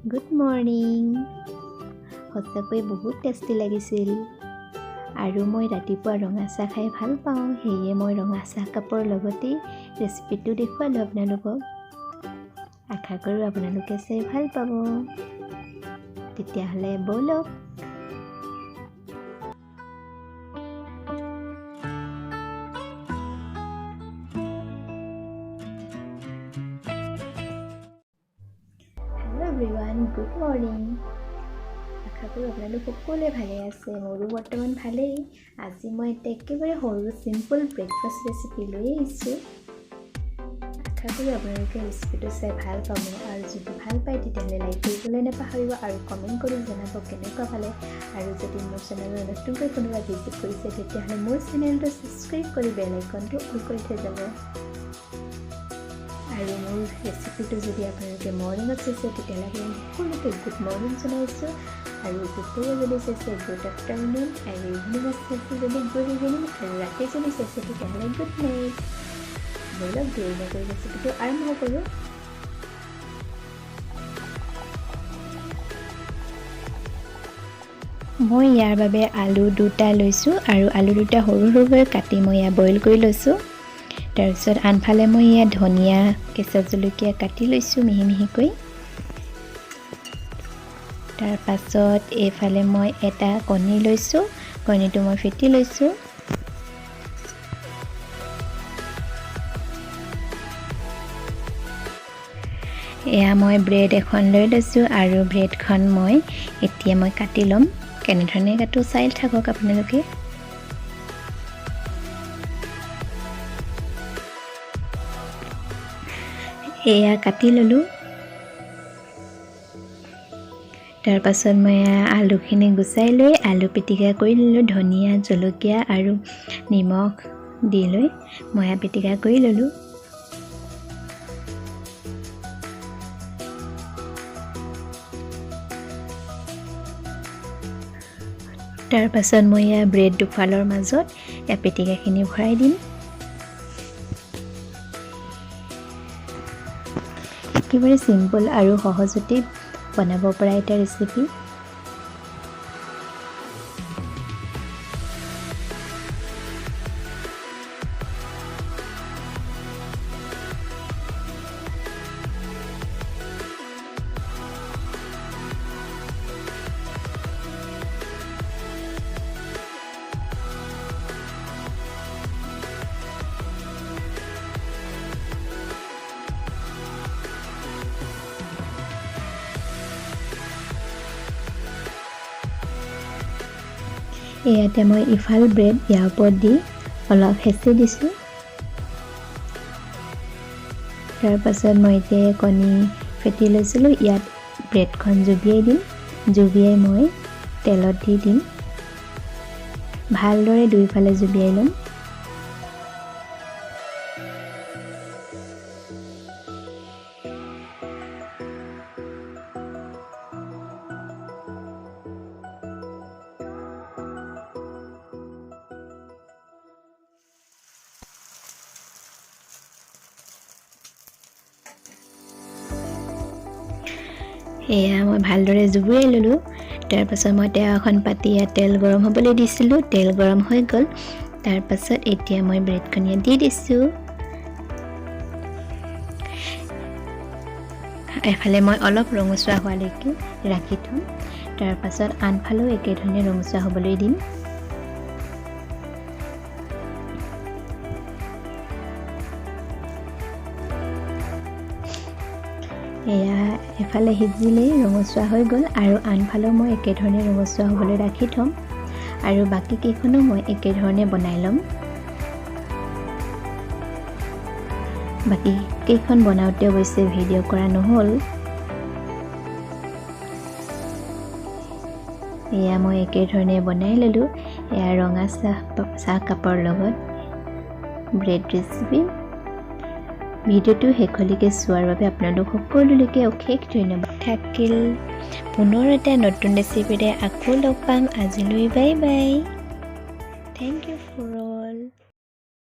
good morning সঁচাকৈ বহুত tasty লাগিছিল আৰু মই ৰাতিপুৱা ৰঙা চাহ খাই ভাল পাওঁ সেয়ে মই ৰঙা চাহ কাপৰ লগতেই ৰেচিপিটো দেখুৱালোঁ আপোনালোকক আশা কৰোঁ আপোনালোকে চাই ভাল পাব তেতিয়াহ'লে ব'লক everyone good morning আশা কৰোঁ আপোনালোক সকলোৱে ভালে আছে মোৰো বৰ্তমান ভালেই আজি মই একেবাৰে সৰু সিম্পল ব্ৰেকফাষ্ট ৰেচিপি লৈ আহিছোঁ আশা কৰোঁ আপোনালোকে ৰেচিপিটো চাই ভাল পাব আৰু যদি ভাল পায় তেতিয়াহ'লে লাইক কৰিবলৈ নাপাহৰিব আৰু কমেণ্ট কৰি জনাব কেনেকুৱা পালে আৰু যদি মোৰ চেনেলত নতুনকৈ কোনোবা ভিজিট কৰিছে তেতিয়াহ'লে মোৰ চেনেলটো ছাবস্ক্ৰাইব কৰি বেল আইকনটো অন কৰি থৈ যাব আৰু মোৰ ৰেচিপিটো যদি আপোনালোকে মৰ্ণিঙত চাইছে তেতিয়াহ'লে সকলোকে গুড মৰ্ণিং জনাইছোঁ আৰু দুপৰীয়া যদি চাইছে গুড আফটাৰনুন আৰু ইভিনিঙত চাইছে যদি গুড ইভিনিং আৰু ৰাতি যদি চাইছে তেতিয়াহ'লে গুড নাইট ব'লক দেৰি নকৰি ৰেচিপিটো আৰম্ভ কৰোঁ মই ইয়াৰ বাবে আলু দুটা লৈছোঁ আৰু আলু দুটা সৰু সৰুকৈ কাটি মই ইয়াত বইল কৰি লৈছোঁ তাৰপিছত আনফালে মই ইয়াত ধনিয়া কেঁচা জলকীয়া কাটি লৈছোঁ মিহি মিহিকৈ তাৰ পাছত এইফালে মই এটা কণী লৈছোঁ কণীটো মই ফেটি লৈছোঁ এয়া মই ব্ৰেড এখন লৈ লৈছোঁ আৰু ব্ৰেডখন মই এতিয়া মই কাটি ল'ম কেনেধৰণে কাটো চাই থাকক আপোনালোকে এয়া কাটি ল'লোঁ তাৰ পাছত মই আলুখিনি গুচাই লৈ আলু পিটিকা কৰি ল'লোঁ ধনিয়া জলকীয়া আৰু নিমখ দি লৈ মই পিটিকা কৰি ল'লোঁ তাৰ পাছত মই ব্ৰেড দুফালৰ মাজত পিটিকাখিনি ভৰাই দিম একেবাৰে সিম্পল আৰু সহজতে বনাব পৰা এটা ৰেচিপি ইয়াতে মই ইফাল ব্ৰেড ইয়াৰ ওপৰত দি অলপ হেঁচি দিছোঁ তাৰ পাছত মই এতিয়া কণী ফেটি লৈছিলোঁ ইয়াত ব্ৰেডখন জুবিয়াই দিম জুবিয়াই মই তেলত দি দিম ভালদৰে দুইফালে জুবিয়াই ল'ম এয়া মই ভালদৰে জুবুৰিয়াই ল'লোঁ তাৰপাছত মই টেৱা এখন পাতি ইয়াত তেল গৰম হ'বলৈ দিছিলোঁ তেল গৰম হৈ গ'ল তাৰপাছত এতিয়া মই ব্ৰেডখন ইয়াত দি দিছোঁ এফালে মই অলপ ৰঙচুৱা হোৱালৈকে ৰাখি থ'ম তাৰপাছত আনফালেও একেধৰণে ৰঙচুৱা হ'বলৈ দিম এয়া এফালে সিজিলেই ৰঙচুৱা হৈ গ'ল আৰু আনফালেও মই একেধৰণে ৰঙচুৱা হ'বলৈ ৰাখি থ'ম আৰু বাকী কেইখনো মই একেধৰণে বনাই ল'ম বাকী কেইখন বনাওঁতে অৱশ্যে ভিডিঅ' কৰা নহ'ল এয়া মই একেধৰণে বনাই ল'লোঁ এয়া ৰঙা চাহ কাপৰ লগত ব্ৰেড ৰেচিপি ভিডিঅ'টো শেষলৈকে চোৱাৰ বাবে আপোনালোক সকলোলৈকে অশেষ ধন্যবাদ থাকিল পুনৰ এটা নতুন ৰেচিপিৰে আকৌ লগ পাম আজিলৈ বাই বাই থেংক ইউ